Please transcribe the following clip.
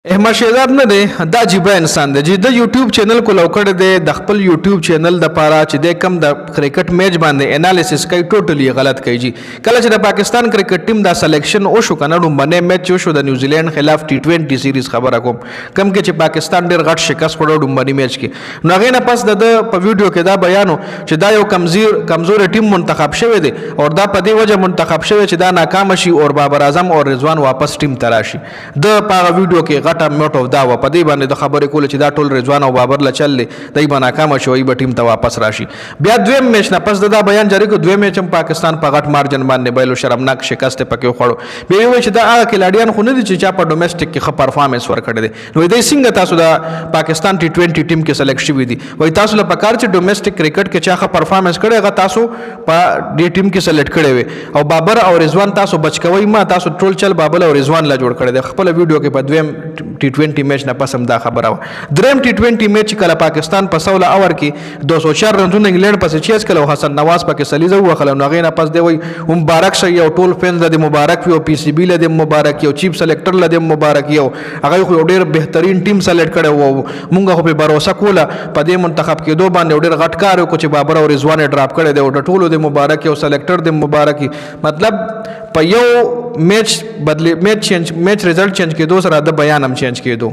احمد شهزاد نه دی دا عجیبه انسان دی چې د یوټیوب چینل کولو کړی دی د خپل یوټیوب چینل د پاره چې د کم د کرکټ میچ باندې انالیسس کوي ټوټلی غلط کوي جی کله چې د پاکستان کرکټ ټیم دا سلیکشن او شو کنه باندې میچ شو د نیوزیلند خلاف ټي20 سیریز خبره کوم کم کې چې پاکستان ډیر غټ شکست خوړو باندې میچ کې نو غینه پس د په ویډیو کې دا بیانو چې دا یو کمزور ټیم منتخب شوی دی او دا په دې وجه منتخب شوی چې دا ناکام شي او بابر اعظم او رضوان واپس ټیم تراشي د په ویډیو کې غټه موټو دا و په دې باندې د خبرې کول چې دا ټول رضوان او بابر لا چل دی به ناکام شوی به ټیم ته واپس راشي بیا دویم میچ نه پس دا بیان جاری کو دویم میچ هم پاکستان په غټ مارجن باندې بایلو شرمناک شکست پکې خوړو بیا وی چې دا هغه کلاډیان خو نه دي چې چا په ډومېسټک کې ښه پرفارمنس ورکړي دي نو دې څنګه تاسو دا پاکستان ټي20 ټیم کې سلیکټ شوی دي وای تاسو له پکار چې ډومېسټک کرکټ کې چا ښه پرفارمنس کړي هغه تاسو په دې ټیم کې سلیکټ کړي وي او بابر او رضوان تاسو بچ کوي ما تاسو ټول چل بابل او رضوان لا جوړ کړي د خپل ویډیو کې په دویم ټي20 میچ نه پسم دا خبره دریم ټي20 میچ کله پاکستان په 16 اور کې 204 رنونه انګلند پسې چیز کله حسن نواز پکې سلیزه وخلو نو غینه پس دی وای مبارک شي او ټول فینز د مبارک وي او پی سی بی له د مبارک یو چیف سلیکټر له د مبارک یو هغه خو ډیر بهترین ټیم سلیکټ کړي وو مونږ خو په باور کوله په دې منتخب کې دوه باندې ډیر غټ کار وکړي چې بابر او رضوان ډراپ کړي دی او ټولو د مبارک یو سلیکټر د مبارک مطلب په یو میچ بدلی میچ رزلټ چینج کېدو سره د بیان هم چینج کېدو